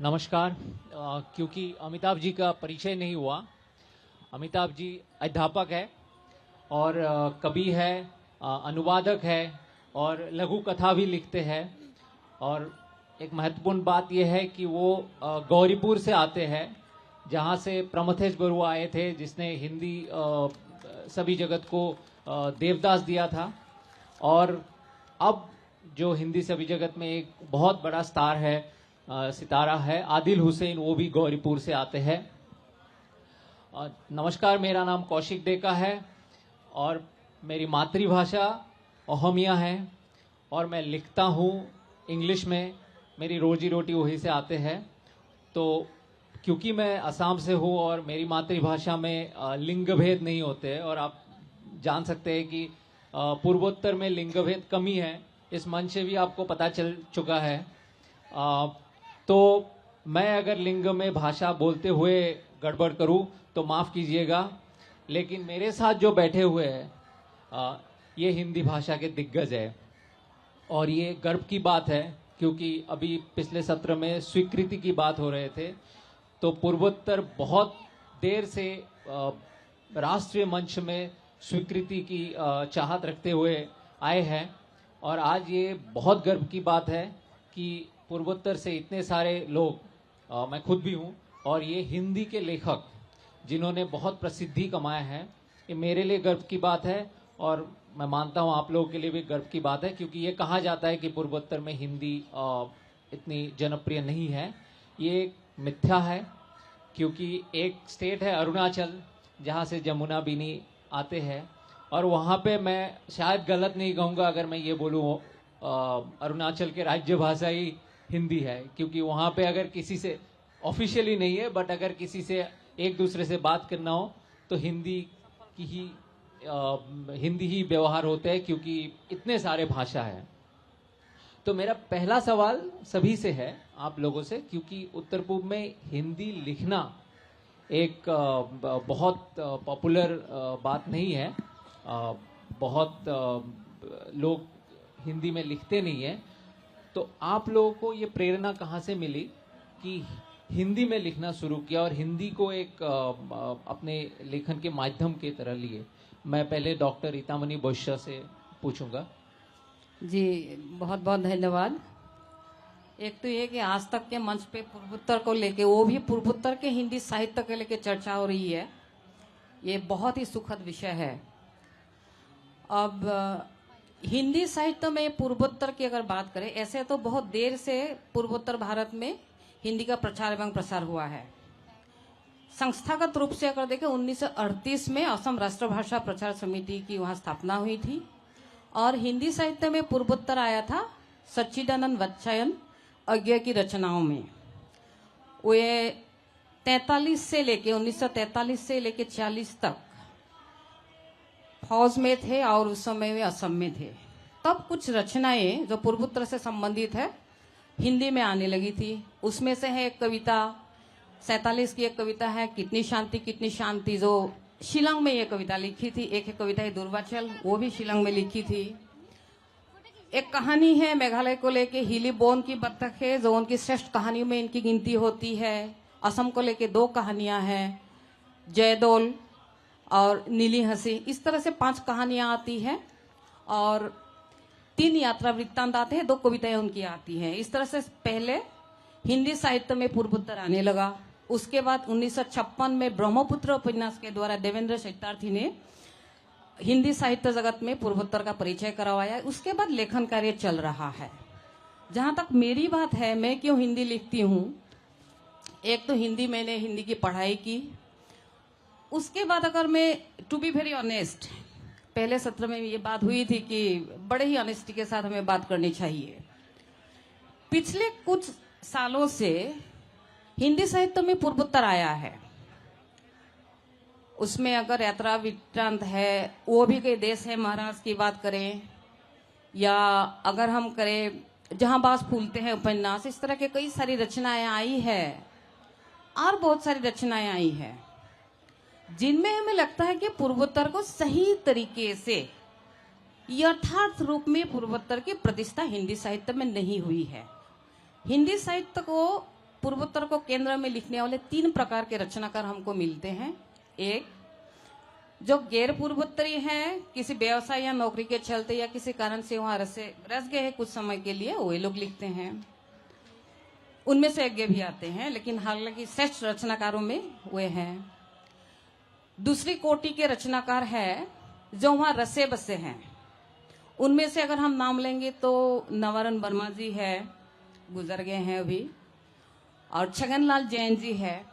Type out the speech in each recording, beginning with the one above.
नमस्कार। क्योंकि अमिताभ जी का परिचय नहीं हुआ, अमिताभ जी अध्यापक है और कवि है, अनुवादक है और लघु कथा भी लिखते हैं। और एक महत्वपूर्ण बात यह है कि वो गौरीपुर से आते हैं, जहाँ से प्रमथेश बरुआ आए थे, जिसने हिंदी सभी जगत को देवदास दिया था। और अब जो हिंदी सभी जगत में एक बहुत बड़ा स्टार है, सितारा है, आदिल हुसैन, वो भी गौरीपुर से आते हैं। नमस्कार, मेरा नाम कौशिक डेका है और मेरी मातृभाषा ओहमिया है और मैं लिखता हूँ इंग्लिश में। मेरी रोजी रोटी वहीं से आते हैं। तो क्योंकि मैं असम से हूँ और मेरी मातृभाषा में लिंग भेद नहीं होते, और आप जान सकते हैं कि पूर्वोत्तर में लिंग भेद कमी है, इस मंच से भी आपको पता चल चुका है। तो मैं अगर लिंग में भाषा बोलते हुए गड़बड़ करूं तो माफ़ कीजिएगा, लेकिन मेरे साथ जो बैठे हुए हैं ये हिंदी भाषा के दिग्गज है और ये गर्व की बात है, क्योंकि अभी पिछले सत्र में स्वीकृति की बात हो रहे थे। तो पूर्वोत्तर बहुत देर से राष्ट्रीय मंच में स्वीकृति की चाहत रखते हुए आए हैं, और आज ये बहुत गर्व की बात है कि पूर्वोत्तर से इतने सारे लोग, मैं खुद भी हूँ, और ये हिंदी के लेखक जिन्होंने बहुत प्रसिद्धि कमाया है, ये मेरे लिए गर्व की बात है और मैं मानता हूँ आप लोगों के लिए भी गर्व की बात है। क्योंकि ये कहा जाता है कि पूर्वोत्तर में हिंदी इतनी जनप्रिय नहीं है, ये मिथ्या है। क्योंकि एक स्टेट है अरुणाचल, जहाँ से जमुना बीनी आते हैं, और वहाँ पे मैं शायद गलत नहीं कहूँगा अगर मैं ये बोलूँ अरुणाचल के राज्य भाषा ही हिंदी है। क्योंकि वहाँ पे अगर किसी से ऑफिशियली नहीं है, बट अगर किसी से एक दूसरे से बात करना हो तो हिंदी ही व्यवहार होते हैं, क्योंकि इतने सारे भाषा है। तो मेरा पहला सवाल सभी से है, आप लोगों से, क्योंकि उत्तर पूर्व में हिंदी लिखना एक बहुत पॉपुलर बात नहीं है। बहुत लोग हिंदी में लिखते नहीं है। तो आप लोगों को ये प्रेरणा कहाँ से मिली कि हिंदी में लिखना शुरू किया और हिंदी को एक अपने लेखन के माध्यम के तरह लिए? मैं पहले डॉक्टर रीतामणि बोश्य से पूछूंगा। जी, बहुत बहुत धन्यवाद। एक तो ये कि आज तक के मंच पे पूर्वोत्तर को लेके, वो भी पूर्वोत्तर के हिंदी साहित्य के लेके चर्चा हो रही है, ये बहुत ही सुखद विषय है। अब हिंदी साहित्य में पूर्वोत्तर की अगर बात करें, ऐसे तो बहुत देर से पूर्वोत्तर भारत में हिंदी का प्रचार एवं प्रसार हुआ है। संस्थागत रूप से अगर देखें, 1938 में असम राष्ट्रभाषा प्रचार समिति की वहां स्थापना हुई थी और हिंदी साहित्य में पूर्वोत्तर आया था सच्चिदानंद वात्स्यायन अज्ञ की रचनाओं में। वे 1943 से लेके 40 तक फौज में थे और उस समय वे असम में थे। तब कुछ रचनाएं जो पूर्वोत्तर से संबंधित है हिंदी में आने लगी थी। उसमें से है एक कविता, 47 की एक कविता है कितनी शांति, जो शिलांग में ये कविता लिखी थी। एक है कविता है दुर्वाचल, वो भी शिलांग में लिखी थी। एक कहानी है मेघालय को लेके, हिली बोन की बत्तख है, जो उनकी श्रेष्ठ कहानियों में इनकी गिनती होती है। असम को लेके 2 कहानियां हैं, जयदोल और नीली हंसी। इस तरह से 5 कहानियां आती हैं और 3 यात्रा वृत्तांत आते हैं, 2 कविताएं उनकी आती हैं। इस तरह से पहले हिंदी साहित्य में पूर्वोत्तर आने लगा। उसके बाद 1956 में ब्रह्मपुत्र उपन्यास के द्वारा देवेंद्र शैतार्थी ने हिंदी साहित्य जगत में पूर्वोत्तर का परिचय करवाया। उसके बाद लेखन कार्य चल रहा है। जहां तक मेरी बात है, मैं क्यों हिंदी लिखती हूँ, एक तो मैंने हिंदी की पढ़ाई की। उसके बाद अगर मैं टू बी वेरी ऑनेस्ट, पहले सत्र में ये बात हुई थी कि बड़े ही ऑनेस्टी के साथ हमें बात करनी चाहिए। पिछले कुछ सालों से हिंदी साहित्य में पूर्वोत्तर आया है। उसमें अगर यात्रा वृत्तांत है, वो भी कई देश है महाराष्ट्र की बात करें, या अगर हम करें जहां बास फूलते हैं उपन्यास, इस तरह के कई सारी रचनाएं आई है और बहुत सारी रचनाएं आई है जिनमें हमें लगता है कि पूर्वोत्तर को सही तरीके से यथार्थ रूप में पूर्वोत्तर की प्रतिष्ठा हिंदी साहित्य में नहीं हुई है। हिंदी साहित्य को पूर्वोत्तर को केंद्र में लिखने वाले 3 प्रकार के रचनाकार हमको मिलते हैं। एक, जो गैर पूर्वोत्तरी हैं, किसी व्यवसाय या नौकरी के चलते या किसी कारण से वहां रस गए हैं कुछ समय के लिए, वो लोग लिखते हैं। उनमें से यज्ञ भी आते हैं, लेकिन हालांकि श्रेष्ठ रचनाकारों में वे हैं। दूसरी कोटि के रचनाकार है जो वहां रसे बसे हैं। उनमें से अगर हम नाम लेंगे तो नवारन वर्मा जी है, गुजर गए हैं अभी, और छगनलाल जैन जी है।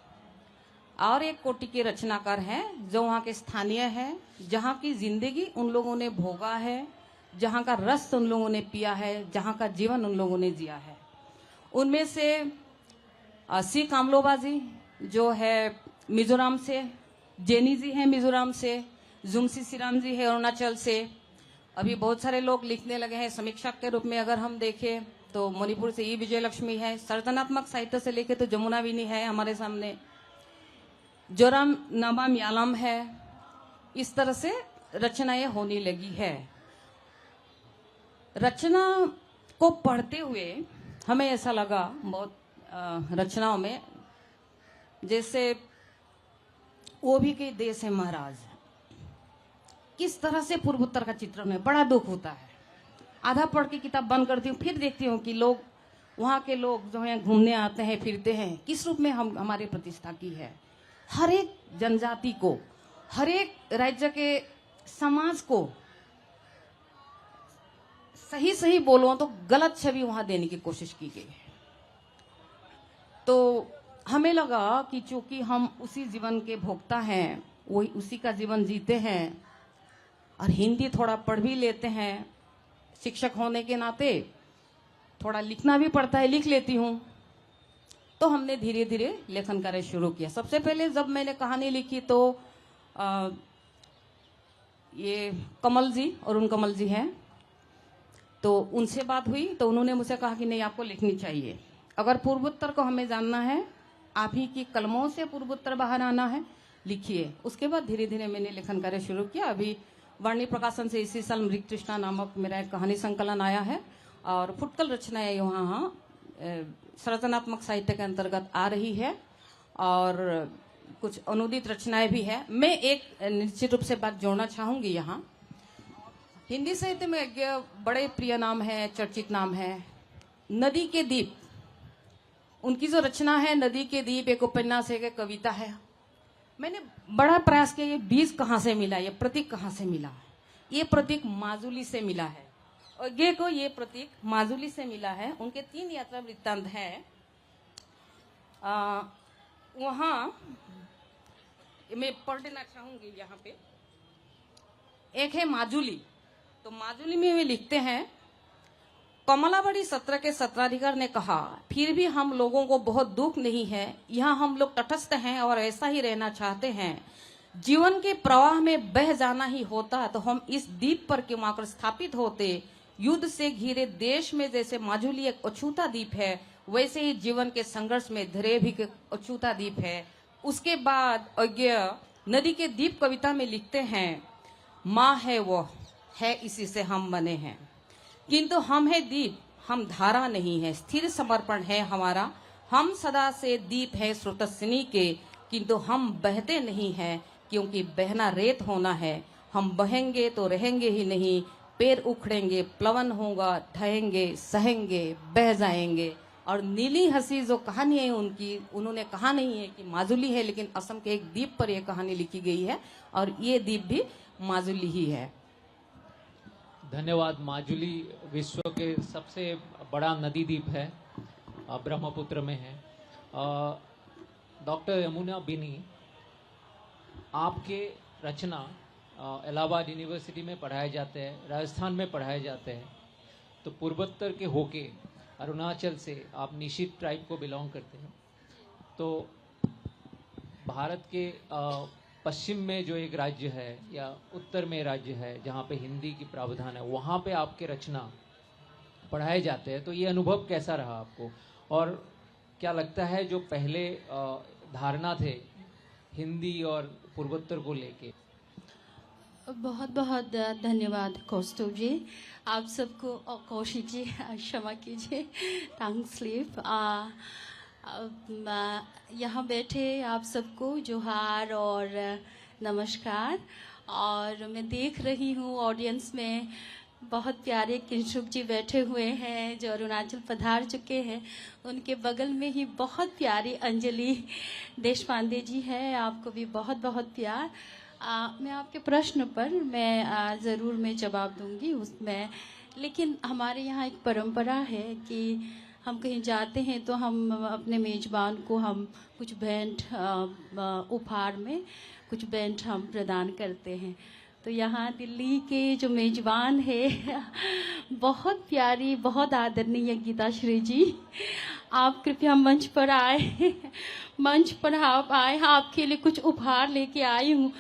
और एक कोटि के रचनाकार हैं जो वहाँ के स्थानीय है, जहाँ की जिंदगी उन लोगों ने भोगा है, जहाँ का रस उन लोगों ने पिया है, जहाँ का जीवन उन लोगों ने जिया है। उनमें से सी कामलोबा जी जो है मिजोरम से, जेनी जी है मिजोरम से, जुमसी सिराम जी है अरुणाचल से। अभी बहुत सारे लोग लिखने लगे हैं समीक्षक के रूप में। अगर हम देखें तो मणिपुर से ई विजय लक्ष्मी है, सर्जनात्मक साहित्य से लेके तो जमुना विनी है हमारे सामने, जोराम नबाम यालम है। इस तरह से रचनाएं होने लगी है। रचना को पढ़ते हुए हमें ऐसा लगा बहुत रचनाओं में, जैसे वो भी के देश है महाराज, किस तरह से पूर्वोत्तर का चित्रण है, बड़ा दुख होता है। आधा पढ़ के किताब बंद करती हूँ, फिर देखती हूँ कि लोग, वहाँ के लोग जो है घूमने आते हैं, फिरते हैं, किस रूप में हम हमारी प्रतिष्ठा की है। हर एक जनजाति को, हर एक राज्य के समाज को सही सही बोलो तो गलत छवि वहां देने की कोशिश की गई है। तो हमें लगा कि चूंकि हम उसी जीवन के भोक्ता हैं, वही उसी का जीवन जीते हैं, और हिंदी थोड़ा पढ़ भी लेते हैं, शिक्षक होने के नाते थोड़ा लिखना भी पड़ता है, लिख लेती हूँ। तो हमने धीरे धीरे लेखन कार्य शुरू किया। सबसे पहले जब मैंने कहानी लिखी तो ये कमल जी, अरुण कमल जी हैं, तो उनसे बात हुई तो उन्होंने मुझसे कहा कि नहीं, आपको लिखनी चाहिए। अगर पूर्वोत्तर को हमें जानना है, आप ही की कलमों से पूर्वोत्तर बाहर आना है, लिखिए। उसके बाद धीरे धीरे मैंने लेखन कार्य शुरू किया। अभी वाणी प्रकाशन से इसी साल मृग तृष्णा नामक मेरा एक कहानी संकलन आया है, और फुटकल रचनाएं यहाँ सृजनात्मक साहित्य के अंतर्गत आ रही है, और कुछ अनुदित रचनाएं भी है। मैं एक निश्चित रूप से बात जोड़ना चाहूंगी यहाँ। हिंदी साहित्य में एक बड़े प्रिय नाम है, चर्चित नाम है, नदी के दीप। उनकी जो रचना है नदी के दीप, एक उपन्यास है, एक कविता है। मैंने बड़ा प्रयास किया, ये बीज कहाँ से मिला, ये प्रतीक कहाँ से मिला। ये प्रतीक माजुली से मिला है, और ये को ये प्रतीक माजुली से मिला है। उनके 3 यात्रा वृत्तांत है। वहाँ मैं पढ़ देना चाहूंगी यहाँ पे। एक है माजुली, तो माजुली में वे लिखते हैं, कमलाबाड़ी सत्र के सत्राधिकार ने कहा, फिर भी हम लोगों को बहुत दुख नहीं है, यहाँ हम लोग तटस्थ हैं और ऐसा ही रहना चाहते हैं। जीवन के प्रवाह में बह जाना ही होता तो हम इस द्वीप पर क्यों आकर स्थापित होते। युद्ध से घिरे देश में जैसे माजुली एक अछूता द्वीप है, वैसे ही जीवन के संघर्ष में धैर्य भी एक अछूता द्वीप है। उसके बाद अज्ञ नदी के द्वीप कविता में लिखते हैं, माँ है वो है, इसी से हम बने हैं, किंतु हम है दीप, हम धारा नहीं है, स्थिर समर्पण है हमारा। हम सदा से दीप है स्रोतस्विनी के, किंतु हम बहते नहीं हैं, क्योंकि बहना रेत होना है। हम बहेंगे तो रहेंगे ही नहीं, पैर उखड़ेंगे, प्लवन होगा, ढहेंगे, सहेंगे, बह जाएंगे। और नीली हंसी जो कहानी है उनकी, उन्होंने कहा नहीं है कि माजुली है, लेकिन असम के एक द्वीप पर यह कहानी लिखी गई है, और ये द्वीप भी माजुली ही है। धन्यवाद। माजुली विश्व के सबसे बड़ा नदी द्वीप है, ब्रह्मपुत्र में है। डॉक्टर यमुना बिनी, आपके रचना इलाहाबाद यूनिवर्सिटी में पढ़ाए जाते हैं, राजस्थान में पढ़ाए जाते हैं, तो पूर्वोत्तर के होके अरुणाचल से आप निशित ट्राइब को बिलोंग करते हैं, तो भारत के पश्चिम में जो एक राज्य है या उत्तर में राज्य है जहाँ पे हिंदी की प्रावधान है, वहाँ पे आपके रचना पढ़ाए जाते हैं, तो ये अनुभव कैसा रहा आपको, और क्या लगता है जो पहले धारणा थे हिंदी और पूर्वोत्तर को लेके? बहुत बहुत धन्यवाद कौस्तुभ जी, आप सबको, और कौशिक जी क्षमा कीजिए, टंग स्लिप। यहाँ बैठे आप सबको जोहार और नमस्कार। और मैं देख रही हूँ ऑडियंस में बहुत प्यारे किंशुक जी बैठे हुए हैं जो अरुणाचल पधार चुके हैं। उनके बगल में ही बहुत प्यारी अंजलि देशपांडे जी है, आपको भी बहुत बहुत प्यार। मैं आपके प्रश्न पर मैं ज़रूर मैं जवाब दूंगी उसमें, लेकिन हमारे यहाँ एक परंपरा है कि हम कहीं जाते हैं तो हम अपने मेज़बान को हम कुछ भेंट उपहार में कुछ भेंट हम प्रदान करते हैं। तो यहाँ दिल्ली के जो मेज़बान है बहुत प्यारी बहुत आदरणीय गीताश्री जी, आप कृपया मंच पर आए। मंच पर आप आए, आपके लिए कुछ उपहार लेके आई हूँ।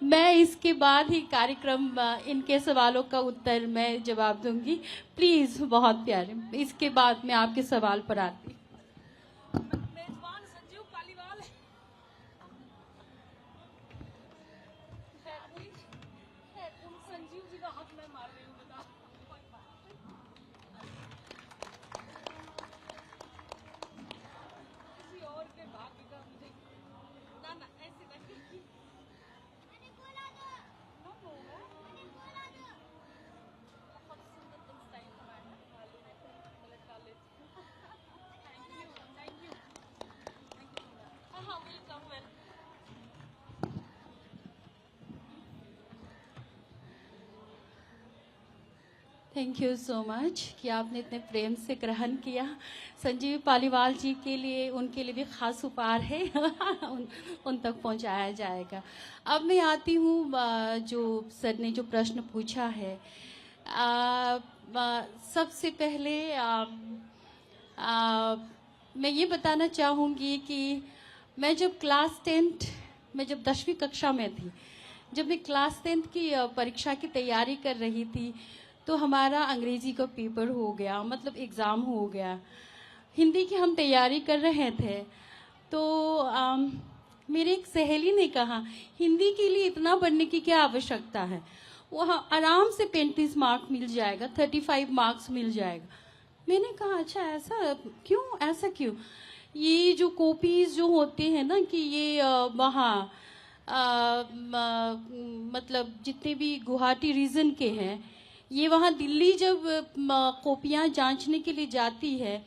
मैं इसके बाद ही कार्यक्रम इनके सवालों का उत्तर मैं जवाब दूंगी। प्लीज बहुत प्यारे, इसके बाद मैं आपके सवाल पर आती। मेजबान संजीव पालीवाल संजीव जी का हक मैं मार रही हूँ, बता किसी और के भाग्य का मुझे ना ऐसे नहीं। थैंक यू सो मच कि आपने इतने प्रेम से ग्रहण किया। संजीव पालीवाल जी के लिए, उनके लिए भी खास उपहार है उन तक पहुंचाया जाएगा। अब मैं आती हूँ जो सर ने जो प्रश्न पूछा है। सबसे पहले मैं ये बताना चाहूँगी कि मैं जब क्लास 10 मैं जब 10वीं कक्षा में थी, जब मैं क्लास 10 की परीक्षा की तैयारी कर रही थी, तो हमारा अंग्रेजी का पेपर हो गया, मतलब एग्ज़ाम हो गया। हिंदी की हम तैयारी कर रहे थे, तो मेरी एक सहेली ने कहा हिंदी के लिए इतना पढ़ने की क्या आवश्यकता है, वहाँ आराम से 35 मार्क मिल जाएगा, 35 मार्क्स मिल जाएगा। मैंने कहा अच्छा ऐसा क्यों, ऐसा क्यों? ये जो कॉपीज जो होते हैं ना कि ये वहाँ मतलब जितने भी गुवाहाटी रीजन के हैं, ये वहाँ दिल्ली जब कॉपियाँ जांचने के लिए जाती है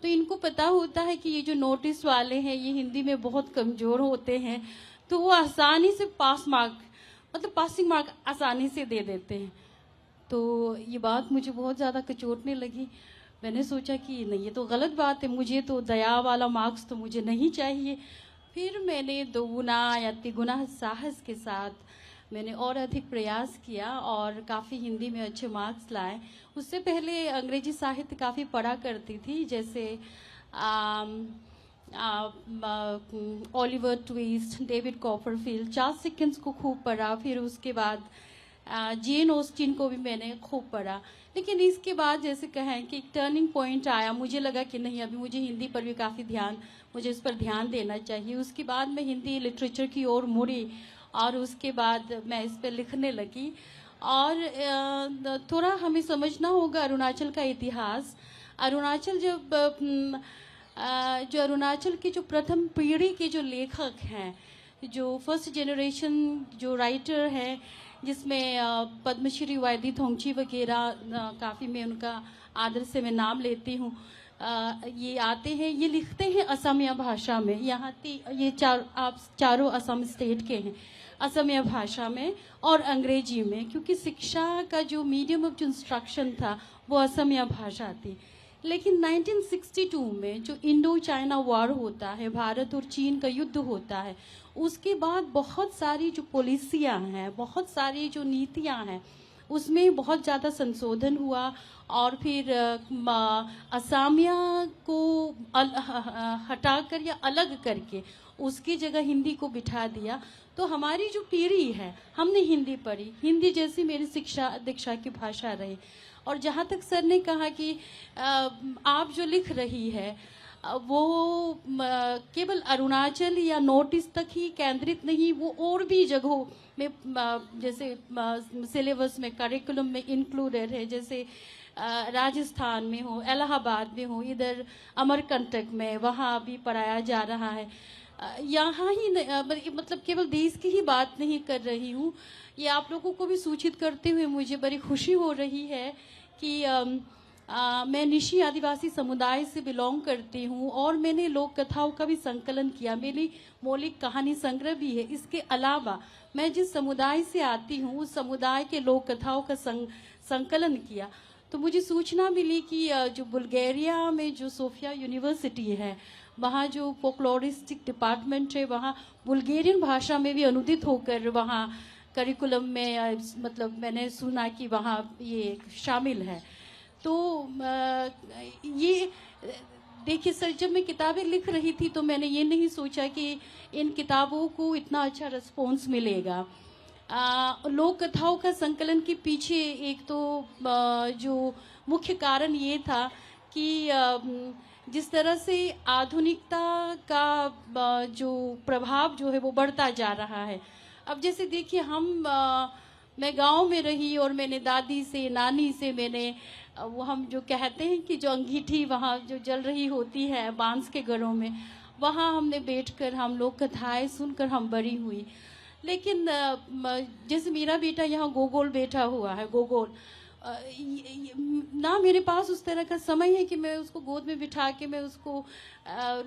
तो इनको पता होता है कि ये जो नोटिस वाले हैं ये हिंदी में बहुत कमज़ोर होते हैं, तो वो आसानी से पास मार्क मतलब पासिंग मार्क आसानी से दे देते हैं। तो ये बात मुझे बहुत ज़्यादा कचोटने लगी। मैंने सोचा कि नहीं, ये तो गलत बात है, मुझे तो दया वाला मार्क्स तो मुझे नहीं चाहिए। फिर मैंने दोगुना या तिगुना साहस के साथ मैंने और अधिक प्रयास किया और काफ़ी हिंदी में अच्छे मार्क्स लाए। उससे पहले अंग्रेजी साहित्य काफ़ी पढ़ा करती थी, जैसे Oliver twist, David Copperfield, Charles Dickens को खूब पढ़ा। फिर उसके बाद जेन ऑस्टिन को भी मैंने खूब पढ़ा। लेकिन इसके बाद जैसे कहें कि एक टर्निंग पॉइंट आया, मुझे लगा कि नहीं, अभी मुझे हिंदी पर भी काफ़ी मुझे इस पर ध्यान देना चाहिए। उसके बाद मैं हिंदी लिटरेचर की ओर मुड़ी और उसके बाद मैं इस पर लिखने लगी। और थोड़ा हमें समझना होगा अरुणाचल का इतिहास। अरुणाचल जो अरुणाचल की जो प्रथम पीढ़ी के जो लेखक हैं, जो फर्स्ट जनरेशन जो राइटर हैं, जिसमें पद्मश्री वायदी थोंगची वगैरह काफ़ी मैं उनका आदर से मैं नाम लेती हूँ, ये आते हैं, ये लिखते हैं असमिया भाषा में। यहाँ ये आप चारों असम स्टेट के हैं, असमिया भाषा में और अंग्रेजी में, क्योंकि शिक्षा का जो मीडियम ऑफ इंस्ट्रक्शन था वो असमिया भाषा थी। लेकिन 1962 में जो इंडो चाइना वॉर होता है, भारत और चीन का युद्ध होता है, उसके बाद बहुत सारी जो पॉलिसियाँ हैं, बहुत सारी जो नीतियाँ हैं, उसमें बहुत ज़्यादा संशोधन हुआ। और फिर असमिया को हटाकर या अलग करके उसकी जगह हिंदी को बिठा दिया। तो हमारी जो पीढ़ी है, हमने हिंदी पढ़ी, हिंदी जैसी मेरी शिक्षा दीक्षा की भाषा रही। और जहाँ तक सर ने कहा कि आप जो लिख रही है वो केवल अरुणाचल या नॉर्थ ईस्ट तक ही केंद्रित नहीं, वो और भी जगहों में जैसे सिलेबस में, करिकुलम में इंक्लूडेड है। जैसे राजस्थान में हो, इलाहाबाद में हो, इधर अमरकंटक में, वहाँ भी पढ़ाया जा रहा है। यहाँ ही मतलब केवल देश की ही बात नहीं कर रही हूँ, ये आप लोगों को भी सूचित करते हुए मुझे बड़ी खुशी हो रही है कि मैं निशी आदिवासी समुदाय से बिलोंग करती हूँ और मैंने लोक कथाओं का भी संकलन किया, मेरी मौलिक कहानी संग्रह भी है। इसके अलावा मैं जिस समुदाय से आती हूँ उस समुदाय के लोक कथाओं का संकलन किया। तो मुझे सूचना मिली कि जो बुल्गारिया में जो सोफिया यूनिवर्सिटी है, वहाँ जो फोकलोरिस्टिक डिपार्टमेंट है, वहाँ बुल्गारियन भाषा में भी अनुदित होकर वहाँ करिकुलम में मतलब मैंने सुना कि वहाँ ये शामिल है। तो ये देखिए सर, जब मैं किताबें लिख रही थी तो मैंने ये नहीं सोचा कि इन किताबों को इतना अच्छा रिस्पॉन्स मिलेगा। लोक कथाओं का संकलन के पीछे एक तो जो मुख्य कारण ये था कि जिस तरह से आधुनिकता का जो प्रभाव जो है वो बढ़ता जा रहा है। अब जैसे देखिए मैं गांव में रही और मैंने दादी से, नानी से मैंने वो हम जो कहते हैं कि जो अंगीठी वहाँ जो जल रही होती है बांस के घरों में, वहाँ हमने बैठकर हम लोग कथाएं सुनकर हम बड़ी हुई। लेकिन जैसे मेरा बेटा यहाँ गोगोल बैठा हुआ है, गोगोल ना मेरे पास उस तरह का समय है कि मैं उसको गोद में बिठा के मैं उसको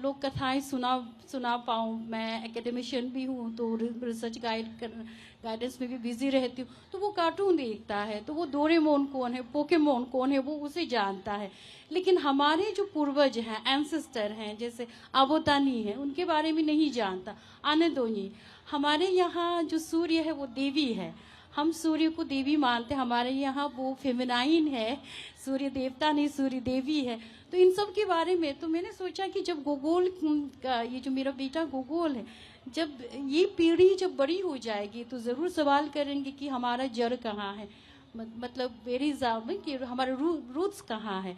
लोक कथाएं सुना पाऊँ। मैं एकेडमिशियन भी हूँ तो रिसर्च गाइडेंस में भी बिजी रहती हूँ। तो वो कार्टून देखता है, तो वो डोरेमोन कौन है, पोकेमोन कौन है, वो उसे जानता है। लेकिन हमारे जो पूर्वज हैं, एंसेस्टर हैं, जैसे आबोतानी है, उनके बारे में नहीं जानता। आनेदोनी, हमारे यहाँ जो सूर्य है वो देवी है, हम सूर्य को देवी मानते हैं, हमारे यहाँ वो फेमिनाइन है, सूर्य देवता नहीं सूर्य देवी है। तो इन सब के बारे में तो मैंने सोचा कि जब गोगोल का ये जो मेरा बेटा गोगोल है, जब ये पीढ़ी जब बड़ी हो जाएगी तो ज़रूर सवाल करेंगे कि हमारा जड़ कहाँ है, मतलब वेरी में कि हमारे रूट्स कहाँ है।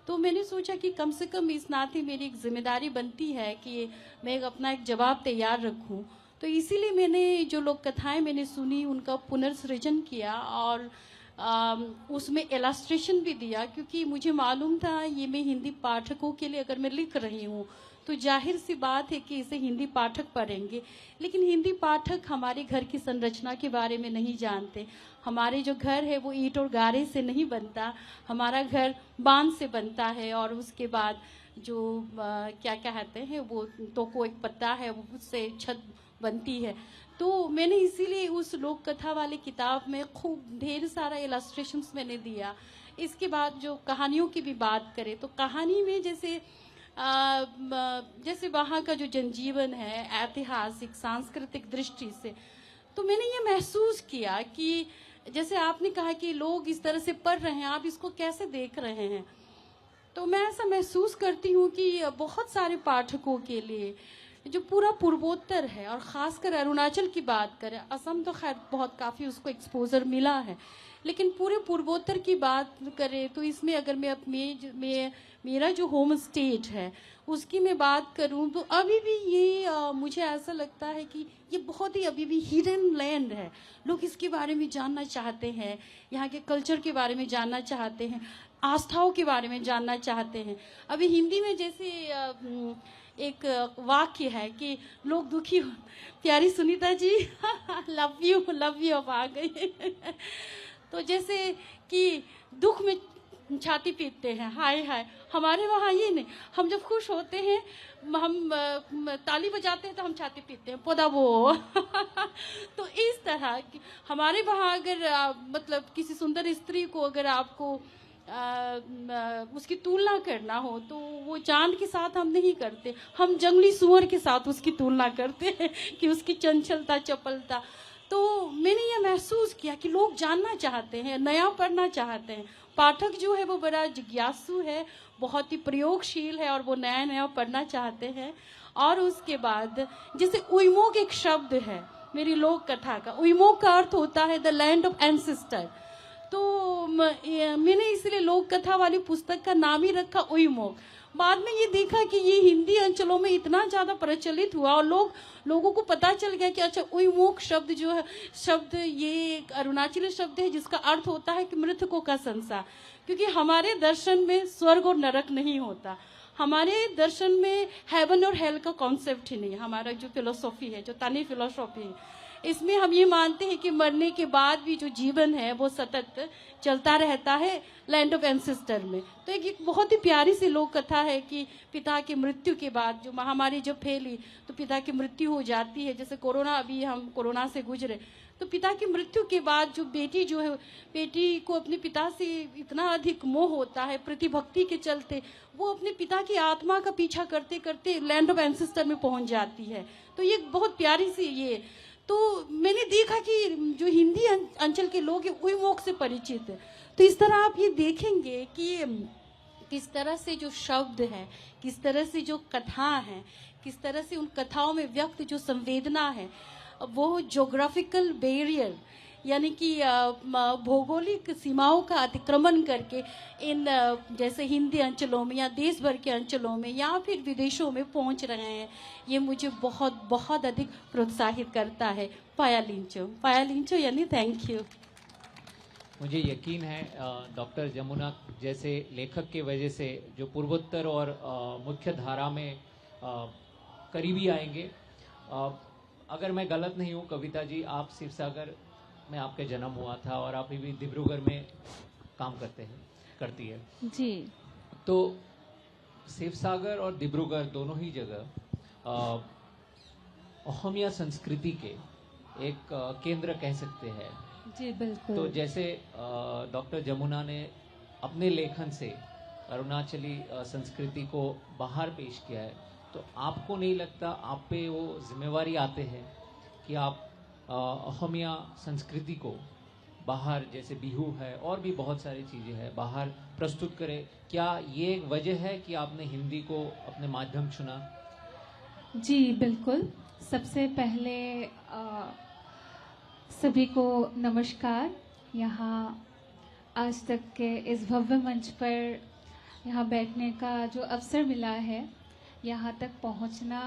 तो मैंने सोचा कि कम से कम इस नाते मेरी एक जिम्मेदारी बनती है कि मैं अपना एक जवाब तैयार रखूं। तो इसीलिए मैंने जो लोक कथाएं मैंने सुनी उनका पुनर्सृजन किया और उसमें इलस्ट्रेशन भी दिया, क्योंकि मुझे मालूम था ये मैं हिंदी पाठकों के लिए अगर मैं लिख रही हूँ तो जाहिर सी बात है कि इसे हिंदी पाठक पढ़ेंगे। लेकिन हिंदी पाठक हमारे घर की संरचना के बारे में नहीं जानते। हमारे जो घर है वो ईंट और गारे से नहीं बनता, हमारा घर बांध से बनता है और उसके बाद जो क्या कहते हैं वो तो कोई पत्ता है वो उससे छत बनती है। तो मैंने इसीलिए उस लोक कथा वाली किताब में खूब ढेर सारा इलस्ट्रेशंस मैंने दिया। इसके बाद जो कहानियों की भी बात करें तो कहानी में जैसे वहाँ का जो जनजीवन है ऐतिहासिक सांस्कृतिक दृष्टि से, तो मैंने ये महसूस किया कि जैसे आपने कहा कि लोग इस तरह से पढ़ रहे हैं, आप इसको कैसे देख रहे हैं। तो मैं ऐसा महसूस करती हूँ कि बहुत सारे पाठकों के लिए जो पूरा पूर्वोत्तर है और ख़ासकर अरुणाचल की बात करें, असम तो खैर बहुत काफ़ी उसको एक्सपोजर मिला है, लेकिन पूरे पूर्वोत्तर की बात करें तो इसमें अगर मैं मेरा जो होम स्टेट है उसकी मैं बात करूं तो अभी भी ये मुझे ऐसा लगता है कि ये बहुत ही अभी भी हिडन लैंड है। लोग इसके बारे में जानना चाहते हैं, यहाँ के कल्चर के बारे में जानना चाहते हैं, आस्थाओं के बारे में जानना चाहते हैं। अभी हिंदी में जैसे एक वाक्य है कि लोग दुखी हो, प्यारी सुनीता जी लव यू अब आ गई तो जैसे कि दुख में छाती पीटते हैं, हाय हाय। हमारे वहाँ ये नहीं, हम जब खुश होते हैं हम ताली बजाते हैं तो हम छाती पीटते हैं, पोदा वो तो इस तरह हमारे वहाँ अगर मतलब किसी सुंदर स्त्री को अगर आपको उसकी तुलना करना हो तो वो चांद के साथ हम नहीं करते, हम जंगली सुअर के साथ उसकी तुलना करते हैं कि उसकी चंचलता चपलता। तो मैंने ये महसूस किया कि लोग जानना चाहते हैं, नया पढ़ना चाहते हैं। पाठक जो है वो बड़ा जिज्ञासु है, बहुत ही प्रयोगशील है और वो नया नया पढ़ना चाहते हैं। और उसके बाद जैसे उइमोक एक शब्द है मेरी लोक कथा का, उइमोक का अर्थ होता है द लैंड ऑफ एंसेस्टर। तो मैंने इसलिए लोक कथा वाली पुस्तक का नाम ही रखा उइमोक। बाद में ये देखा कि ये हिंदी अंचलों में इतना ज्यादा प्रचलित हुआ और लोगों को पता चल गया कि अच्छा उईमोक शब्द जो है, शब्द ये एक अरुणाचली शब्द है जिसका अर्थ होता है कि मृतकों का संसार। क्योंकि हमारे दर्शन में स्वर्ग और नरक नहीं होता, हमारे दर्शन में हेवन और हेल का कॉन्सेप्ट ही नहीं। हमारा जो फिलोसॉफी है, जो तानी फिलोसॉफी है, इसमें हम ये मानते हैं कि मरने के बाद भी जो जीवन है वो सतत चलता रहता है लैंड ऑफ एंसेस्टर में। तो एक बहुत ही प्यारी सी लोक कथा है कि पिता की मृत्यु के बाद जो महामारी जब फैली तो पिता की मृत्यु हो जाती है। जैसे कोरोना, अभी हम कोरोना से गुजरे, तो पिता की मृत्यु के बाद जो बेटी जो है, बेटी को अपने पिता से इतना अधिक मोह होता है प्रतिभक्ति के चलते, वो अपने पिता की आत्मा का पीछा करते करते लैंड ऑफ एंसेस्टर में पहुंच जाती है। तो ये बहुत प्यारी सी ये, तो मैंने देखा कि जो हिंदी अंचल के लोग हैं उईमोक से परिचित है। तो इस तरह आप ये देखेंगे कि किस तरह से जो शब्द है, किस तरह से जो कथा है, किस तरह से उन कथाओं में व्यक्त जो संवेदना है, वो ज्योग्राफिकल बैरियर यानी कि भौगोलिक सीमाओं का अतिक्रमण करके इन जैसे हिंदी अंचलों में या देश भर के अंचलों में या फिर विदेशों में पहुंच रहे हैं। ये मुझे बहुत बहुत अधिक प्रोत्साहित करता है। पायालिंचो यानी थैंक यू। मुझे यकीन है डॉक्टर जमुना जैसे लेखक के वजह से जो पूर्वोत्तर और मुख्य धारा में करीबी आएंगे। अगर मैं गलत नहीं हूँ कविता जी, आप शिवसागर में आपका जन्म हुआ था और आप भी डिब्रूगढ़ में काम करती है जी। तो शिवसागर और डिब्रूगढ़ दोनों ही जगह असमिया संस्कृति के एक केंद्र कह सकते हैं। जी बिल्कुल। तो जैसे डॉक्टर जमुना ने अपने लेखन से अरुणाचली संस्कृति को बाहर पेश किया है, तो आपको नहीं लगता आप पे वो जिम्मेवारी आते हैं कि आप असमिया संस्कृति को बाहर, जैसे बिहू है और भी बहुत सारी चीज़ें हैं, बाहर प्रस्तुत करें? क्या ये एक वजह है कि आपने हिंदी को अपने माध्यम चुना? जी बिल्कुल। सबसे पहले सभी को नमस्कार। यहाँ आज तक के इस भव्य मंच पर यहाँ बैठने का जो अवसर मिला है, यहाँ तक पहुँचना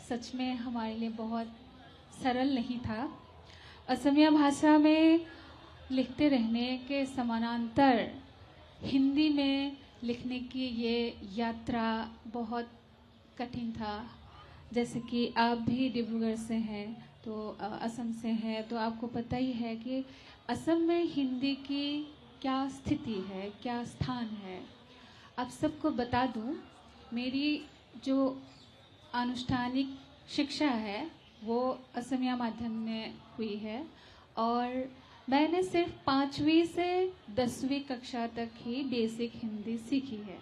सच में हमारे लिए बहुत सरल नहीं था। असमिया भाषा में लिखते रहने के समानांतर हिंदी में लिखने की ये यात्रा बहुत कठिन था। जैसे कि आप भी डिब्रूगढ़ से हैं, तो असम से हैं, तो आपको पता ही है कि असम में हिंदी की क्या स्थिति है, क्या स्थान है। आप सबको बता दूं, मेरी जो अनुष्ठानिक शिक्षा है वो असमिया माध्यम में हुई है और मैंने सिर्फ 5वीं से 10वीं कक्षा तक ही बेसिक हिंदी सीखी है।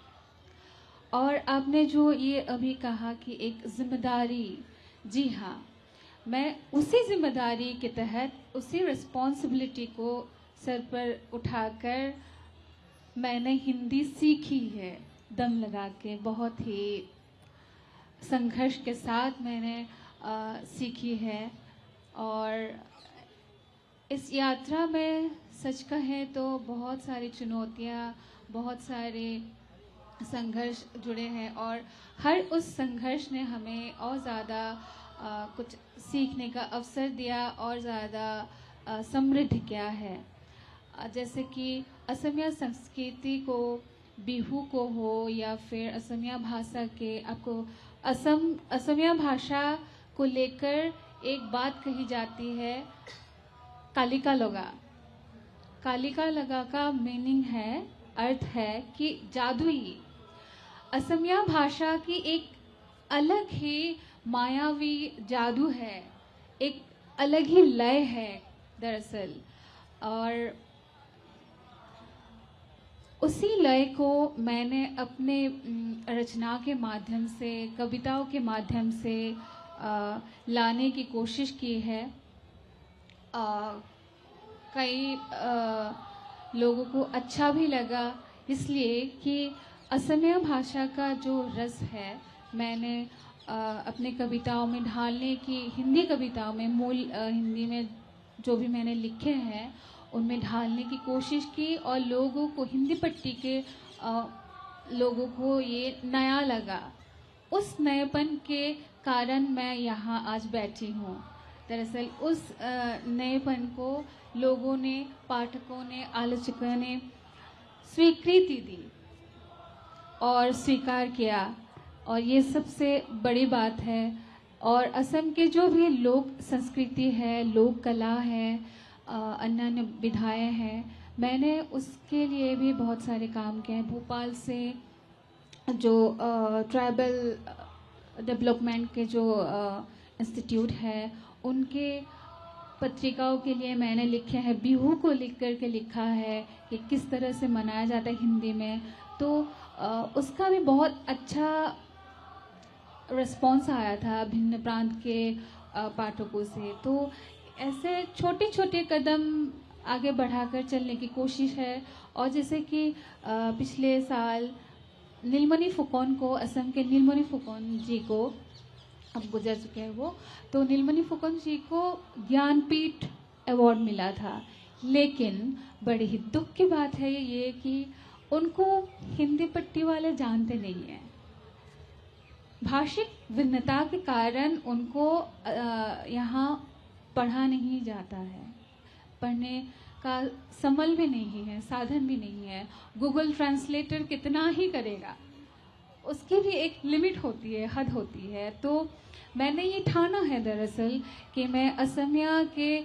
और आपने जो ये अभी कहा कि एक जिम्मेदारी, जी हाँ, मैं उसी जिम्मेदारी के तहत उसी रिस्पॉन्सिबिलिटी को सर पर उठाकर मैंने हिंदी सीखी है, दम लगा के, बहुत ही संघर्ष के साथ मैंने सीखी है। और इस यात्रा में सच कहें तो बहुत सारी चुनौतियाँ, बहुत सारे संघर्ष जुड़े हैं और हर उस संघर्ष ने हमें और ज़्यादा कुछ सीखने का अवसर दिया और ज़्यादा समृद्ध किया है। जैसे कि असमिया संस्कृति को, बिहू को हो या फिर असमिया भाषा के, आपको असमिया भाषा को लेकर एक बात कही जाती है, कालिका लगा। कालिका लगा का मीनिंग है, अर्थ है कि जादुई। असमिया भाषा की एक अलग ही मायावी जादू है, एक अलग ही लय है दरअसल। और उसी लय को मैंने अपने रचना के माध्यम से, कविताओं के माध्यम से लाने की कोशिश की है। कई लोगों को अच्छा भी लगा, इसलिए कि असमिया भाषा का जो रस है मैंने अपने कविताओं में ढालने की, हिंदी कविताओं में, मूल हिंदी में जो भी मैंने लिखे हैं उनमें ढालने की कोशिश की और लोगों को हिंदी पट्टी के लोगों को ये नया लगा, उस नएपन के कारण मैं यहाँ आज बैठी हूँ। दरअसल उस नएपन को लोगों ने, पाठकों ने, आलोचकों ने स्वीकृति दी और स्वीकार किया, और ये सबसे बड़ी बात है। और असम के जो भी लोक संस्कृति है, लोक कला है, अन्य अन्य विधाएँ हैं, मैंने उसके लिए भी बहुत सारे काम किए हैं। भोपाल से जो ट्राइबल डेवलपमेंट के जो इंस्टीट्यूट है, उनके पत्रिकाओं के लिए मैंने लिखे हैं। बिहू को लिख करके लिखा है कि किस तरह से मनाया जाता है हिंदी में, तो उसका भी बहुत अच्छा रिस्पॉन्स आया था भिन्न प्रांत के पाठकों से। तो ऐसे छोटे छोटे कदम आगे बढ़ाकर चलने की कोशिश है। और जैसे कि पिछले साल नीलमणि फुकन को, असम के नीलमणि फुकन जी को, अब गुजर चुके हैं वो, तो नीलमणि फुकन जी को ज्ञानपीठ अवार्ड मिला था। लेकिन बड़ी ही दुख की बात है ये कि उनको हिंदी पट्टी वाले जानते नहीं हैं। भाषिक भिन्नता के कारण उनको यहाँ पढ़ा नहीं जाता है, पढ़ने का समल भी नहीं है, साधन भी नहीं है। गूगल ट्रांसलेटर कितना ही करेगा, उसकी भी एक लिमिट होती है, हद होती है। तो मैंने ये ठाना है दरअसल कि मैं असमिया के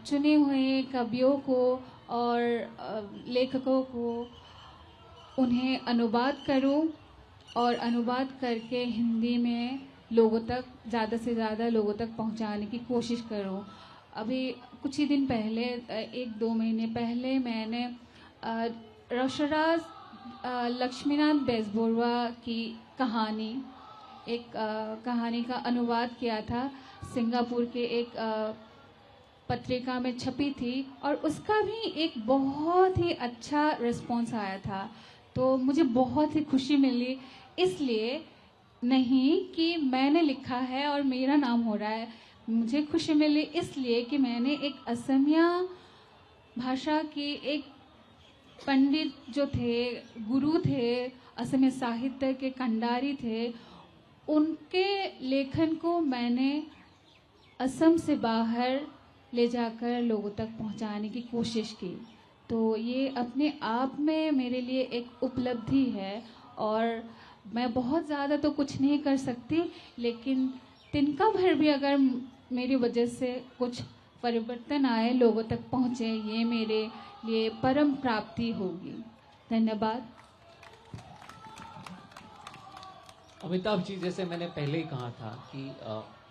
चुने हुए कवियों को और लेखकों को, उन्हें अनुवाद करूं और अनुवाद करके हिंदी में लोगों तक, ज़्यादा से ज़्यादा लोगों तक पहुंचाने की कोशिश करूं। अभी कुछ ही दिन पहले, 1-2 महीने पहले, मैंने रशराज लक्ष्मीनाथ बेजबरुआ की कहानी, एक कहानी का अनुवाद किया था, सिंगापुर के एक पत्रिका में छपी थी, और उसका भी एक बहुत ही अच्छा रिस्पॉन्स आया था। तो मुझे बहुत ही खुशी मिली, इसलिए नहीं कि मैंने लिखा है और मेरा नाम हो रहा है, मुझे खुशी मिली इसलिए कि मैंने एक असमिया भाषा की एक पंडित जो थे, गुरु थे, असमिया साहित्य के कंडारी थे, उनके लेखन को मैंने असम से बाहर ले जाकर लोगों तक पहुंचाने की कोशिश की। तो ये अपने आप में मेरे लिए एक उपलब्धि है, और मैं बहुत ज़्यादा तो कुछ नहीं कर सकती, लेकिन तिनका भर भी अगर मेरी वजह से कुछ परिवर्तन आए, लोगों तक पहुँचे, ये मेरे लिए परम प्राप्ति होगी। धन्यवाद। अमिताभ जी, जैसे मैंने पहले ही कहा था कि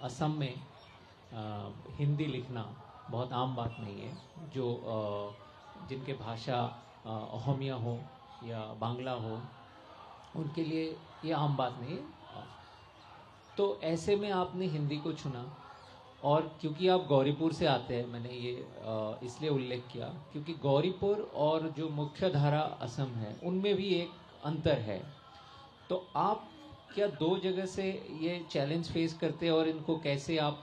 असम में हिंदी लिखना बहुत आम बात नहीं है। जो जिनके भाषा अहोमिया हो या बांग्ला हो, उनके लिए ये आम बात नहीं है। तो ऐसे में आपने हिंदी को चुना, और क्योंकि आप गौरीपुर से आते हैं, मैंने ये इसलिए उल्लेख किया क्योंकि गौरीपुर और जो मुख्य धारा असम है, उनमें भी एक अंतर है। तो आप क्या 2 जगह से ये चैलेंज फेस करते हैं, और इनको कैसे आप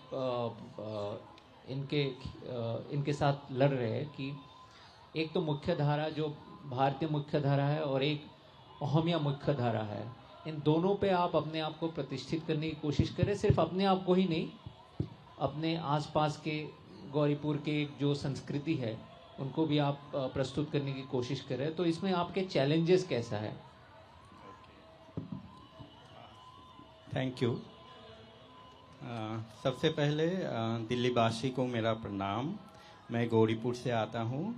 इनके साथ लड़ रहे हैं कि एक तो मुख्य धारा जो भारतीय मुख्य धारा है और एक अहोमिया मुख्य धारा है, इन दोनों पे आप अपने आप को प्रतिष्ठित करने की कोशिश करें, सिर्फ अपने आप को ही नहीं, अपने आसपास के गौरीपुर के जो संस्कृति है उनको भी आप प्रस्तुत करने की कोशिश करें। तो इसमें आपके चैलेंजेस कैसा है? Thank you. सबसे पहले दिल्लीवासी को मेरा प्रणाम। मैं गौरीपुर से आता हूँ,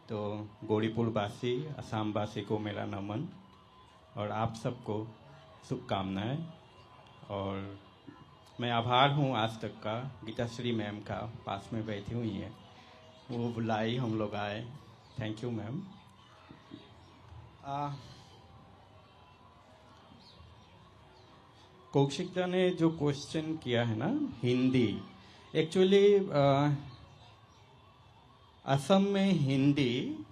तो गौरीपुर वासी, असम वासी को मेरा नमन, और आप सबको शुभकामनाएं। और मैं आभार हूँ आज तक का गीताश्री मैम का, पास में बैठी हुई हैं, वो बुलाई, हम लोग आए। Thank you ma'am. कौशिकदा ने जो क्वेश्चन किया है ना, हिंदी, एक्चुअली असम में हिंदी,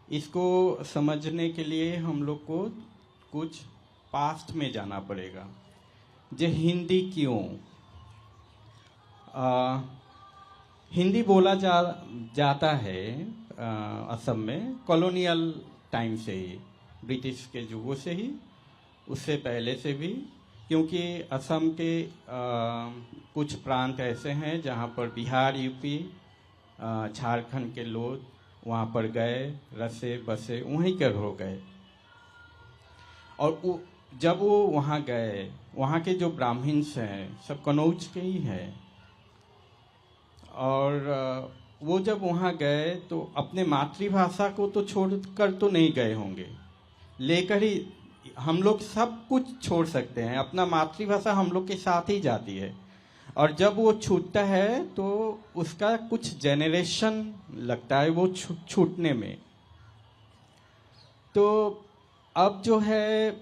इसको समझने के लिए हम लोग को कुछ पास्ट में जाना पड़ेगा। जो हिंदी क्यों, हिंदी बोला जाता है असम में कॉलोनियल टाइम से ही, ब्रिटिश के युगों से ही, उससे पहले से भी, क्योंकि असम के कुछ प्रांत ऐसे हैं जहाँ पर बिहार, यूपी, झारखंड के लोग वहाँ पर गए, रसे बसे, वहीं के हो गए। और जब वो वहाँ गए, वहाँ के जो ब्राह्मण्स हैं सब कन्नौज के ही हैं, और वो जब वहाँ गए तो अपने मातृभाषा को तो छोड़कर तो नहीं गए होंगे, लेकर ही हम लोग सब कुछ छोड़ सकते हैं, अपना मातृभाषा हम लोग के साथ ही जाती है, और जब वो छूटता है तो उसका कुछ जेनरेशन लगता है वो छूटने में। तो अब जो है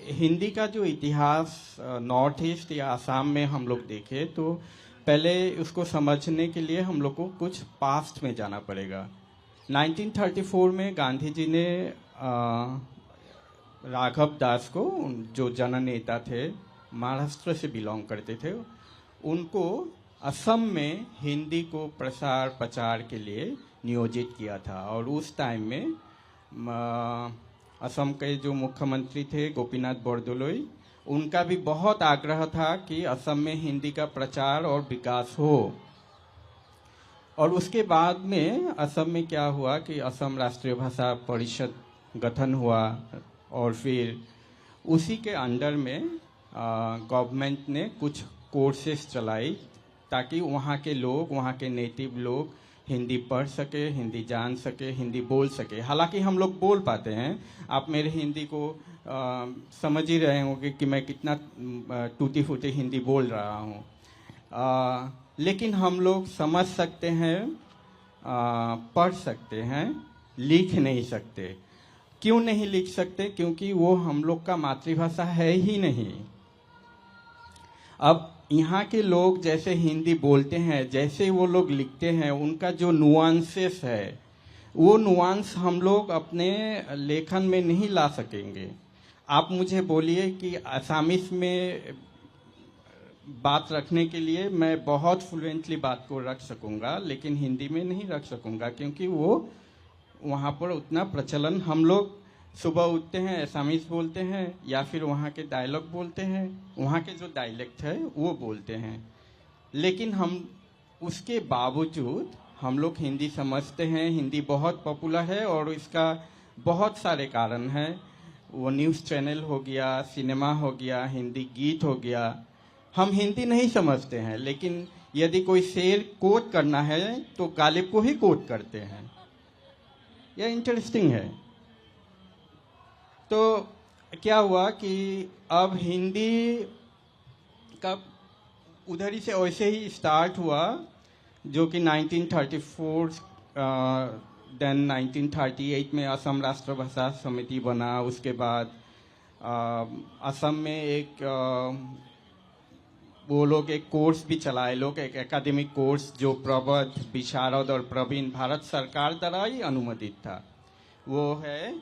हिंदी का जो इतिहास नॉर्थ ईस्ट या आसाम में हम लोग देखें तो पहले उसको समझने के लिए हम लोग को कुछ पास्ट में जाना पड़ेगा। 1934 में गांधी जी ने राघव दास को, जो जननेता थे, महाराष्ट्र से बिलोंग करते थे, उनको असम में हिंदी को प्रसार प्रचार के लिए नियोजित किया था। और उस टाइम में असम के जो मुख्यमंत्री थे गोपीनाथ बरदलोई, उनका भी बहुत आग्रह था कि असम में हिंदी का प्रचार और विकास हो। और उसके बाद में असम में क्या हुआ कि असम राष्ट्रीय भाषा परिषद गठन हुआ, और फिर उसी के अंडर में गवर्नमेंट ने कुछ कोर्सेस चलाई ताकि वहाँ के लोग, वहाँ के नेटिव लोग हिंदी पढ़ सके, हिंदी जान सके, हिंदी बोल सके। हालांकि हम लोग बोल पाते हैं, आप मेरे हिंदी को समझ ही रहे होंगे कि मैं कितना टूटी फूटी हिंदी बोल रहा हूँ, लेकिन हम लोग समझ सकते हैं, पढ़ सकते हैं, लिख नहीं सकते। क्यों नहीं लिख सकते? क्योंकि वो हम लोग का मातृभाषा है ही नहीं। अब यहाँ के लोग जैसे हिंदी बोलते हैं, जैसे वो लोग लिखते हैं, उनका जो नुआंसेस है, वो नुआंस हम लोग अपने लेखन में नहीं ला सकेंगे। आप मुझे बोलिए कि असामीज में बात रखने के लिए मैं बहुत फ्लुएंटली बात को रख सकूंगा, लेकिन हिंदी में नहीं रख सकूंगा, क्योंकि वो वहाँ पर उतना प्रचलन, हम लोग सुबह उठते हैं असामीज बोलते हैं या फिर वहाँ के डायलॉग बोलते हैं, वहाँ के जो डायलेक्ट है वो बोलते हैं, लेकिन हम उसके बावजूद हम लोग हिंदी समझते हैं। हिंदी बहुत पॉपुलर है और इसका बहुत सारे कारण हैं। वो न्यूज़ चैनल हो गया, सिनेमा हो गया, हिंदी गीत हो गया। हम हिंदी नहीं समझते हैं, लेकिन यदि कोई शेर कोट करना है तो गालिब को ही कोट करते हैं। यह इंटरेस्टिंग है। तो क्या हुआ कि अब हिंदी का उधर ही से वैसे ही स्टार्ट हुआ, जो कि 1934 देन 1938 में असम राष्ट्र भाषा समिति बना। उसके बाद असम में एक वो लोग एक कोर्स भी चलाए, लोग एक एकेडमिक कोर्स जो प्रबुद्ध, विशारद और प्रवीण भारत सरकार द्वारा ही अनुमोदित था। वो है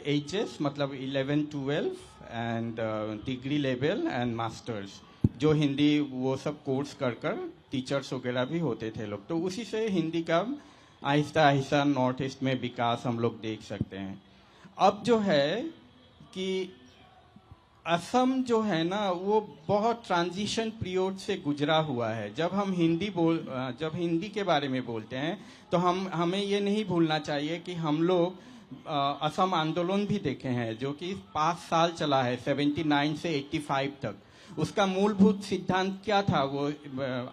HS मतलब 11, 12 and degree level and masters, जो हिंदी वो सब कोर्स कर टीचर्स वगैरह भी होते थे लोग। तो उसी से हिंदी का आहिस्ता आहिस्ता नॉर्थ ईस्ट में विकास हम लोग देख सकते हैं। अब जो है कि असम जो है ना, वो बहुत ट्रांजिशन पीरियड से गुजरा हुआ है। जब हम जब हिंदी के बारे में बोलते हैं तो हमें ये नहीं भूलना चाहिए कि हम लोग असम आंदोलन भी देखे हैं, जो कि 5 साल चला है, 79 से 85 तक। उसका मूलभूत सिद्धांत क्या था वो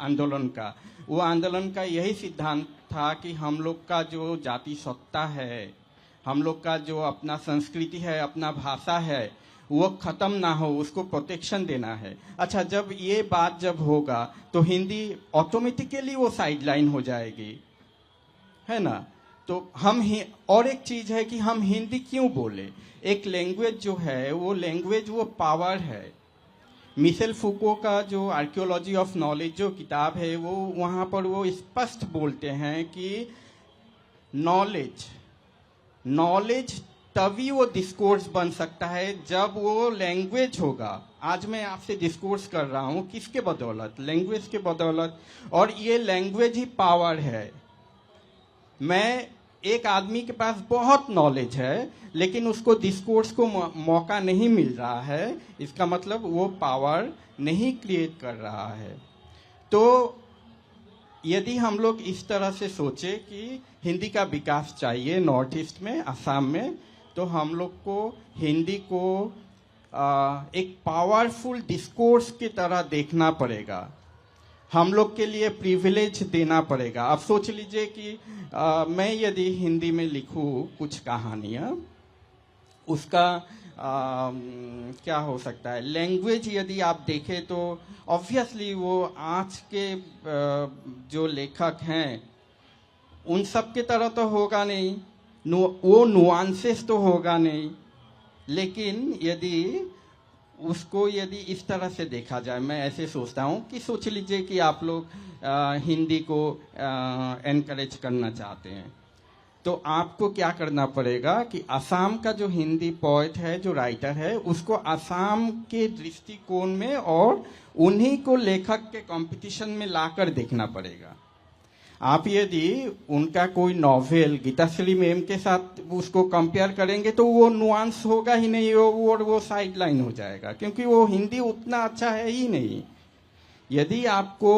आंदोलन का? वो आंदोलन का यही सिद्धांत था कि हम लोग का जो जाति सत्ता है, हम लोग का जो अपना संस्कृति है, अपना भाषा है, वो खत्म ना हो, उसको प्रोटेक्शन देना है। अच्छा, जब ये बात जब होगा तो हिंदी ऑटोमेटिकली वो साइडलाइन हो जाएगी, है ना? तो और एक चीज है कि हम हिंदी क्यों बोले? एक लैंग्वेज जो है वो लैंग्वेज वो पावर है। मिशेल फूको का जो आर्कियोलॉजी ऑफ नॉलेज जो किताब है, वो वहाँ पर वो स्पष्ट बोलते हैं कि नॉलेज तभी वो डिस्कोर्स बन सकता है जब वो लैंग्वेज होगा। आज मैं आपसे डिस्कोर्स कर रहा हूँ किसके बदौलत? लैंग्वेज के बदौलत। और ये लैंग्वेज ही पावर है। मैं एक आदमी के पास बहुत नॉलेज है लेकिन उसको डिस्कोर्स को मौका नहीं मिल रहा है, इसका मतलब वो पावर नहीं क्रिएट कर रहा है। तो यदि हम लोग इस तरह से सोचे कि हिंदी का विकास चाहिए नॉर्थ ईस्ट में, असम में, तो हम लोग को हिंदी को एक पावरफुल डिस्कोर्स की तरह देखना पड़ेगा। हम लोग के लिए प्रिविलेज देना पड़ेगा। अब सोच लीजिए कि मैं यदि हिंदी में लिखूं कुछ कहानियां, उसका क्या हो सकता है, लैंग्वेज यदि आप देखें तो ऑब्वियसली वो आज के जो लेखक हैं उन सब के तरह तो होगा नहीं, वो नुआंसेस तो होगा नहीं। लेकिन यदि उसको यदि इस तरह से देखा जाए, मैं ऐसे सोचता हूँ कि सोच लीजिए कि आप लोग हिंदी को एनकरेज करना चाहते हैं, तो आपको क्या करना पड़ेगा कि असम का जो हिंदी पोएट है, जो राइटर है, उसको असम के दृष्टिकोण में और उन्हीं को लेखक के कंपटीशन में लाकर देखना पड़ेगा। आप यदि उनका कोई नॉवेल गीताश्री मैम के साथ उसको कंपेयर करेंगे तो वो नुआंस होगा ही नहीं, वो साइड लाइन हो जाएगा, क्योंकि वो हिंदी उतना अच्छा है ही नहीं। यदि आपको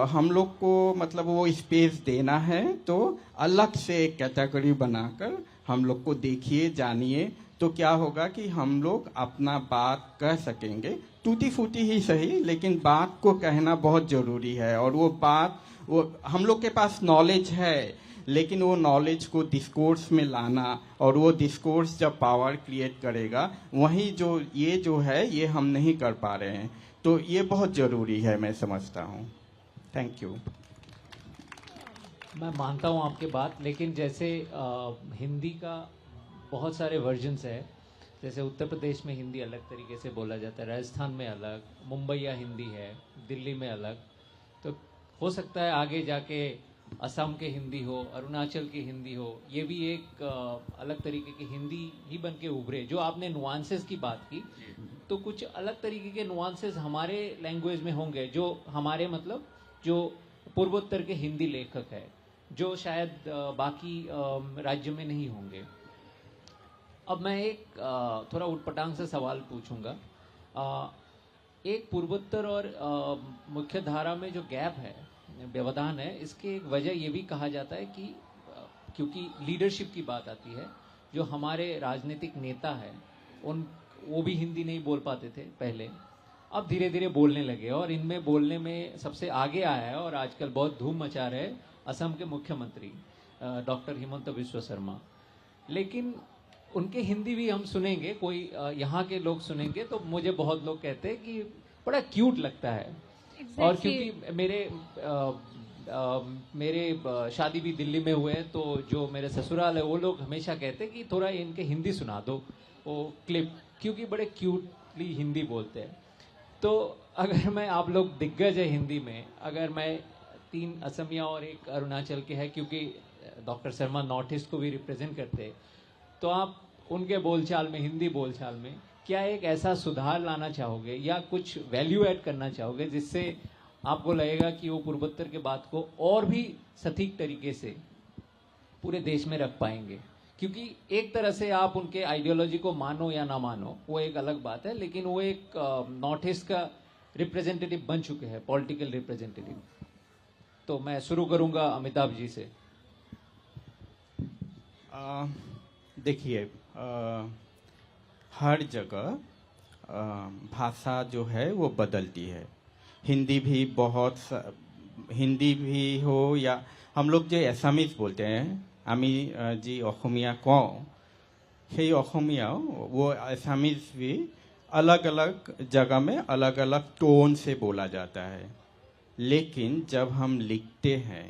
हम लोग को मतलब वो स्पेस देना है तो अलग से एक कैटेगरी बनाकर हम लोग को देखिए, जानिए, तो क्या होगा कि हम लोग अपना बात कह सकेंगे, टूटी फूटी ही सही, लेकिन बात को कहना बहुत जरूरी है। और वो बात, वो हम लोग के पास नॉलेज है, लेकिन वो नॉलेज को डिस्कोर्स में लाना, और वो डिस्कोर्स जब पावर क्रिएट करेगा, वही जो है ये हम नहीं कर पा रहे हैं। तो ये बहुत जरूरी है, मैं समझता हूँ। Thank you. मैं मानता हूँ आपकी बात, लेकिन जैसे हिंदी का बहुत सारे वर्जन्स है। जैसे उत्तर प्रदेश में हिंदी अलग तरीके से बोला जाता है, राजस्थान में अलग, मुंबईया हिंदी है, दिल्ली में अलग। तो हो सकता है आगे जाके असम के हिंदी हो, अरुणाचल की हिंदी हो, ये भी एक अलग तरीके की हिंदी ही बन के उभरे। जो आपने नुआंसेस की बात की, तो कुछ अलग तरीके के नुआंसेस हमारे लैंग्वेज में होंगे, जो हमारे मतलब जो पूर्वोत्तर के हिंदी लेखक है, जो शायद बाकी राज्य में नहीं होंगे। अब मैं एक थोड़ा उटपटांग से सवाल पूछूंगा। एक पूर्वोत्तर और मुख्य धारा में जो गैप है, व्यवधान है, इसकी एक वजह ये भी कहा जाता है कि क्योंकि लीडरशिप की बात आती है, जो हमारे राजनीतिक नेता है वो भी हिंदी नहीं बोल पाते थे पहले, अब धीरे धीरे बोलने लगे, और इनमें बोलने में सबसे आगे आया है और आजकल बहुत धूम मचा रहे असम के मुख्यमंत्री डॉक्टर हिमंत बिस्वा शर्मा। लेकिन उनके हिंदी भी हम सुनेंगे, कोई यहाँ के लोग सुनेंगे तो मुझे बहुत लोग कहते हैं कि बड़ा क्यूट लगता है। और क्योंकि मेरे शादी भी दिल्ली में हुए, तो जो मेरे ससुराल है वो लोग हमेशा कहते हैं कि थोड़ा इनके हिंदी सुना दो वो क्लिप, क्योंकि बड़े क्यूटली हिंदी बोलते हैं। तो अगर मैं, आप लोग दिग्गज है हिंदी में, अगर मैं 3 असमिया और 1 अरुणाचल के है, क्योंकि डॉक्टर शर्मा नॉर्थ ईस्ट को भी रिप्रेजेंट करते हैं, तो आप उनके बोलचाल में, हिंदी बोलचाल में क्या एक ऐसा सुधार लाना चाहोगे या कुछ वैल्यू ऐड करना चाहोगे जिससे आपको लगेगा कि वो पूर्वोत्तर के बात को और भी सटीक तरीके से पूरे देश में रख पाएंगे? क्योंकि एक तरह से आप उनके आइडियोलॉजी को मानो या ना मानो, वो एक अलग बात है, लेकिन वो एक नॉर्थ ईस्ट का रिप्रेजेंटेटिव बन चुके हैं, पॉलिटिकल रिप्रेजेंटेटिव। तो मैं शुरू करूंगा अमिताभ जी से। देखिए, हर जगह भाषा जो है वो बदलती है। हिंदी भी हो, या हम लोग जो एसामीज बोलते हैं, आमी जी অসমীয়া কওঁ, সেই অসমীয়া वो एसामीज भी अलग अलग जगह में अलग अलग टोन से बोला जाता है। लेकिन जब हम लिखते हैं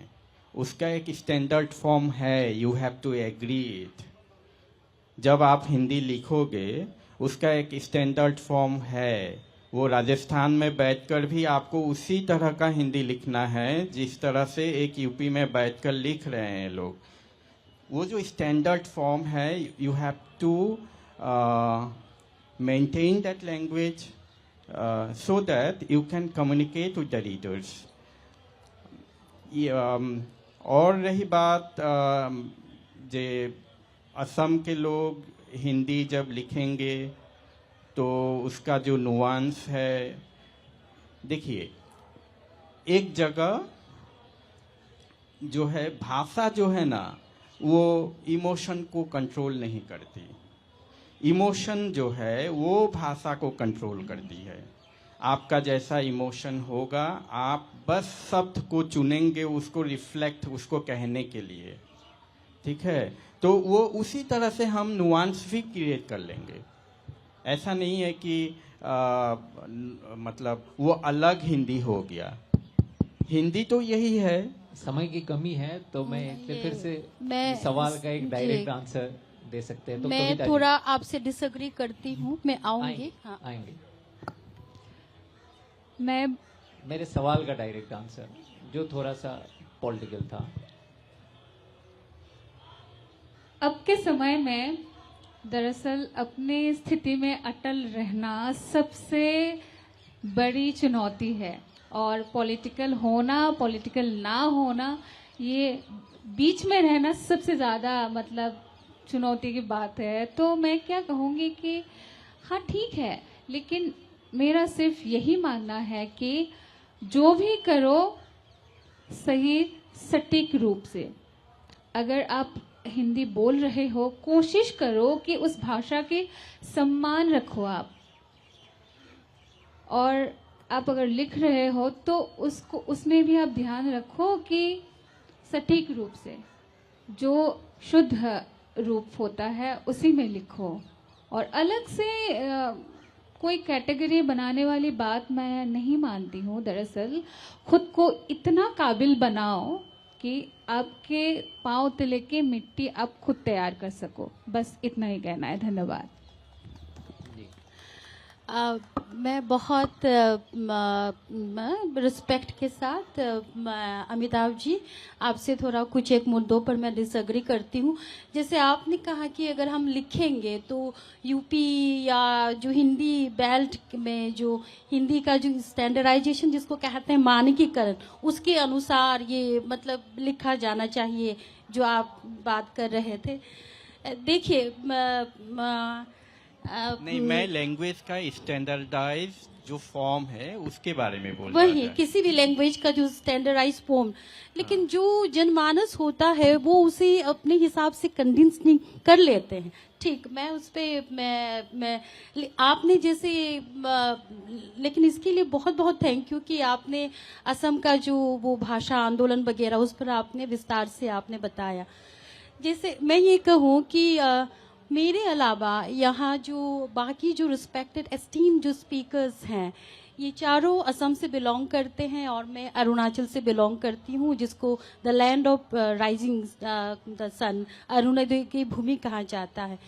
उसका एक स्टैंडर्ड फॉर्म है, you have to agree it. जब आप हिंदी लिखोगे उसका एक स्टैंडर्ड फॉर्म है, वो राजस्थान में बैठकर भी आपको उसी तरह का हिंदी लिखना है जिस तरह से एक यूपी में बैठकर लिख रहे हैं लोग। वो जो स्टैंडर्ड फॉर्म है, you have to maintain that language so that you can communicate with the readers. और रही बात जे असम के लोग हिंदी जब लिखेंगे तो उसका जो नुआंस है, देखिए एक जगह जो है भाषा जो है ना वो इमोशन को कंट्रोल नहीं करती, इमोशन जो है वो भाषा को कंट्रोल करती है। आपका जैसा इमोशन होगा आप बस शब्द को चुनेंगे उसको रिफ्लेक्ट, उसको कहने के लिए, ठीक है। तो वो उसी तरह से हम नुआंस भी क्रिएट कर लेंगे। ऐसा नहीं है कि मतलब वो अलग हिंदी हो गया, हिंदी तो यही है। समय की कमी है तो मैं फिर से मैं सवाल का एक जी। डायरेक्ट आंसर दे सकते हैं तो मैं कविता जी। थोड़ा आपसे डिसएग्री करती हूँ, मैं आऊंगी। आएंगे, हाँ। आएंगे। मैं मेरे सवाल का डायरेक्ट आंसर जो थोड़ा सा पॉलिटिकल था। अब के समय में दरअसल अपनी स्थिति में अटल रहना सबसे बड़ी चुनौती है, और पॉलिटिकल होना पॉलिटिकल ना होना ये बीच में रहना सबसे ज़्यादा मतलब चुनौती की बात है। तो मैं क्या कहूँगी कि हाँ ठीक है, लेकिन मेरा सिर्फ यही मानना है कि जो भी करो सही सटीक रूप से, अगर आप हिंदी बोल रहे हो कोशिश करो कि उस भाषा के सम्मान रखो आप, और आप अगर लिख रहे हो तो उसको उसमें भी आप ध्यान रखो कि सटीक रूप से जो शुद्ध रूप होता है उसी में लिखो, और अलग से कोई कैटेगरी बनाने वाली बात मैं नहीं मानती हूँ। दरअसल खुद को इतना काबिल बनाओ कि आपके पांव तले की मिट्टी आप खुद तैयार कर सको, बस इतना ही कहना है। धन्यवाद। मैं बहुत रिस्पेक्ट के साथ अमिताभ जी आपसे थोड़ा कुछ एक मुद्दों पर मैं डिसएग्री करती हूँ। जैसे आपने कहा कि अगर हम लिखेंगे तो यूपी या जो हिंदी बेल्ट में जो हिंदी का जो स्टैंडर्डाइजेशन जिसको कहते हैं मानकीकरण, उसके अनुसार ये मतलब लिखा जाना चाहिए जो आप बात कर रहे थे। देखिए नहीं, मैं लैंग्वेज का स्टैंडर्डाइज जो फॉर्म है उसके बारे में बोल वही रहा था। किसी भी लैंग्वेज का जो स्टैंडर्डाइज फॉर्म, लेकिन जो जनमानस होता है वो उसे अपने हिसाब से कन्विंस नहीं कर लेते हैं। ठीक, मैं उस पे मैं आपने जैसे लेकिन इसके लिए बहुत बहुत थैंक यू कि आपने असम का जो वो भाषा आंदोलन वगैरह उस पर आपने विस्तार से आपने बताया। जैसे मैं ये कहूँ कि मेरे अलावा यहाँ जो बाकी जो रिस्पेक्टेड एस्टीम जो स्पीकर्स हैं ये चारों असम से बिलोंग करते हैं और मैं अरुणाचल से बिलोंग करती हूँ, जिसको the land of rising the sun, अरुणोदय की भूमि कहा जाता है।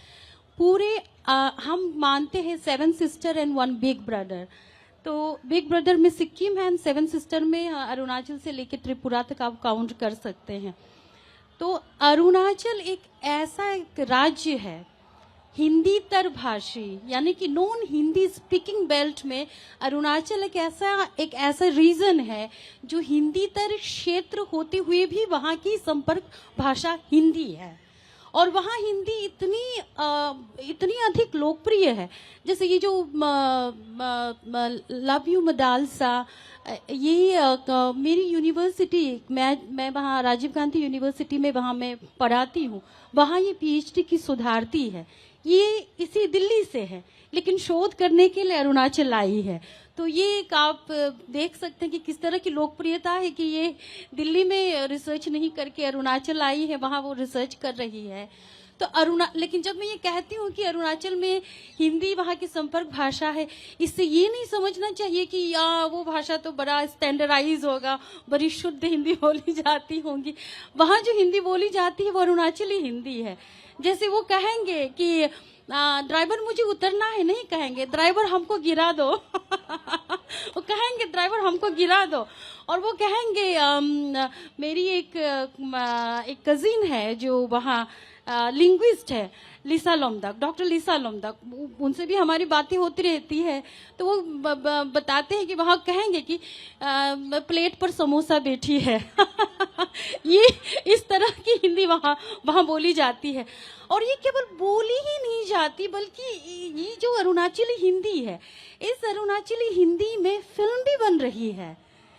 पूरे हम मानते हैं 7 सिस्टर एंड 1 बिग ब्रदर। तो बिग ब्रदर में सिक्किम है, 7 सिस्टर में अरुणाचल से लेकर त्रिपुरा तक आप काउंट कर सकते हैं। तो अरुणाचल एक ऐसा एक राज्य है हिंदी तर भाषी, यानी कि नॉन हिंदी स्पीकिंग बेल्ट में अरुणाचल एक ऐसा रीजन है जो हिंदी तर क्षेत्र होते हुए भी वहाँ की संपर्क भाषा हिंदी है, और वहाँ हिंदी इतनी अधिक लोकप्रिय है। जैसे ये जो लव यू मदालसा, ये मेरी यूनिवर्सिटी, मैं वहाँ राजीव गांधी यूनिवर्सिटी में वहाँ मैं पढ़ाती हूँ, वहाँ ये पीएचडी की शोधार्थी है, ये इसी दिल्ली से है लेकिन शोध करने के लिए अरुणाचल आई है। तो ये एक आप देख सकते हैं कि किस तरह की लोकप्रियता है कि ये दिल्ली में रिसर्च नहीं करके अरुणाचल आई है, वहाँ वो रिसर्च कर रही है। तो लेकिन जब मैं ये कहती हूँ कि अरुणाचल में हिंदी वहाँ की संपर्क भाषा है, इससे ये नहीं समझना चाहिए कि वो भाषा तो बड़ा स्टैंडर्डाइज होगा, बड़ी शुद्ध हिंदी बोली जाती होंगी। वहाँ जो हिंदी बोली जाती है वो अरुणाचली हिंदी है। जैसे वो कहेंगे कि ड्राइवर मुझे उतरना है, नहीं कहेंगे ड्राइवर हमको गिरा दो वो कहेंगे ड्राइवर हमको गिरा दो। और वो कहेंगे मेरी एक कजिन है जो वहाँ लिंग्विस्ट है, लिसा लोमदक, डॉक्टर लिसा लोमदक, उनसे भी हमारी बातें होती रहती है। तो वो बताते हैं कि वहाँ कहेंगे कि प्लेट पर समोसा बैठी है ये इस तरह की हिंदी वहाँ बोली जाती है। और ये केवल बोली ही नहीं जाती, बल्कि ये जो अरुणाचली हिंदी है, इस अरुणाचली हिंदी में फिल्म भी बन रही है,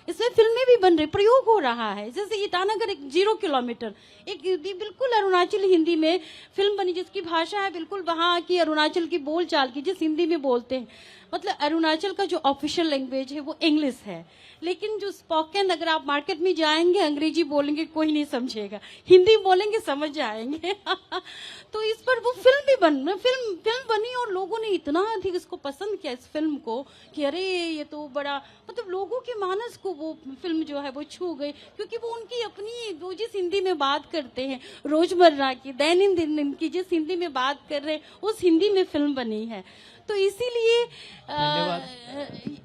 इसमें फिल्में भी बन रही, प्रयोग हो रहा है। जैसे ईटानगर एक 0 किलोमीटर, एक बिल्कुल अरुणाचली हिंदी में फिल्म बनी, जिसकी भाषा है बिल्कुल वहाँ की अरुणाचल की बोलचाल की, जिस हिंदी में बोलते हैं। मतलब अरुणाचल का जो ऑफिशियल लैंग्वेज है वो इंग्लिश है, लेकिन जो स्पोकन, अगर आप मार्केट में जाएंगे अंग्रेजी बोलेंगे कोई नहीं समझेगा, हिंदी बोलेंगे समझ जाएंगे तो इस पर वो फिल्म बनी और लोगों ने इतना अधिक इसको पसंद किया, इस फिल्म को, कि अरे ये तो बड़ा, मतलब लोगों के मानस को वो फिल्म जो है वो छू गई, क्योंकि वो उनकी अपनी, वो जिस हिंदी में बात करते हैं रोजमर्रा की, दैनंदिन की जिस हिंदी में बात कर रहे हैं, उस हिंदी में फिल्म बनी है। तो इसीलिए धन्यवाद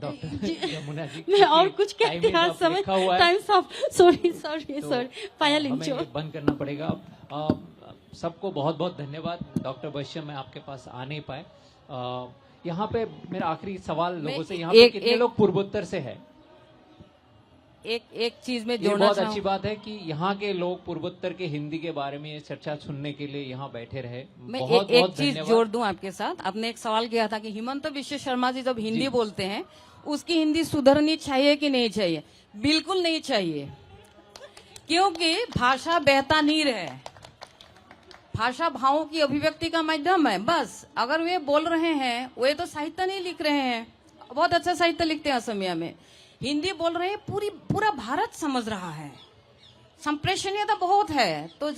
डॉक्टर यमुना जी। मैं और कुछ कहते हैं, समय टाइम्स ऑफ, सॉरी पाया लिंचो, हमें बंद करना पड़ेगा। सबको बहुत बहुत धन्यवाद। डॉक्टर बश्यम, मैं आपके पास आ नहीं पाए। यहाँ पे मेरा आखिरी सवाल लोगों से, यहाँ पे कितने लोग पूर्वोत्तर से है? एक चीज में ये जोड़ना बहुत अच्छी बात है कि यहाँ के लोग पूर्वोत्तर के हिंदी के बारे में चर्चा सुनने के लिए यहाँ बैठे रहे। मैं बहुत एक बहुत चीज धन्यवाद। जोड़ दूं आपके साथ। आपने एक सवाल किया था कि हिमंत विश्व शर्मा जी जब हिंदी बोलते हैं, उसकी हिंदी सुधरनी चाहिए कि नहीं चाहिए? बिल्कुल नहीं चाहिए, क्योंकि भाषा बहता नीर है, भाषा भावों की अभिव्यक्ति का माध्यम है। बस अगर वे बोल रहे हैं, वे तो साहित्य नहीं लिख रहे हैं, बहुत अच्छा साहित्य लिखते हैं असमिया में, हिंदी बोल रहे हैं, पूरा भारत समझ रहा है, संप्रेषणीयता बहुत है। तो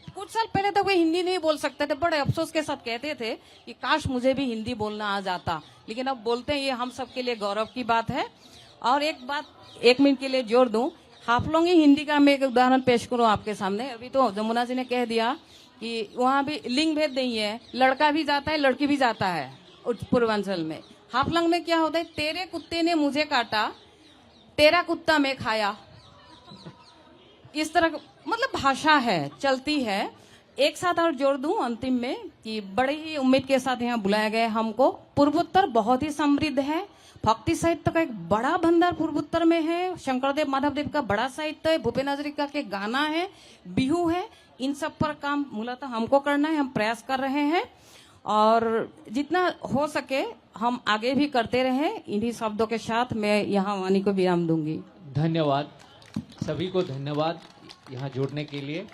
कुछ साल पहले तक वे हिंदी नहीं बोल सकते थे, बड़े अफसोस के साथ कहते थे कि काश मुझे भी हिंदी बोलना आ जाता, लेकिन अब बोलते हैं, ये हम सबके लिए गौरव की बात है। और एक बात 1 मिनट के लिए जोड़ दूं, हाफलोंगी हिंदी का मैं एक उदाहरण पेश करूं आपके सामने। अभी तो जमुना जी ने कह दिया कि वहाँ भी लिंग भेद नहीं है, लड़का भी जाता है लड़की भी जाता है पूर्वांचल में। हाफलंग में क्या होता है, तेरे कुत्ते ने मुझे काटा, तेरा कुत्ता मैं खाया, इस तरह मतलब भाषा है, चलती है। एक साथ और जोड़ दूं अंतिम में कि बड़ी ही उम्मीद के साथ यहाँ बुलाया गया हमको। पूर्वोत्तर बहुत ही समृद्ध है, भक्ति साहित्य का एक बड़ा भंडार पूर्वोत्तर में है, शंकरदेव माधवदेव का बड़ा साहित्य है, भूपेन हजारिका के गाना है, बिहू है, इन सब पर काम मूलतः हमको करना है, हम प्रयास कर रहे हैं और जितना हो सके हम आगे भी करते रहें। इन्हीं शब्दों के साथ मैं यहाँ वाणी को विराम दूंगी। धन्यवाद, सभी को धन्यवाद यहाँ जुड़ने के लिए।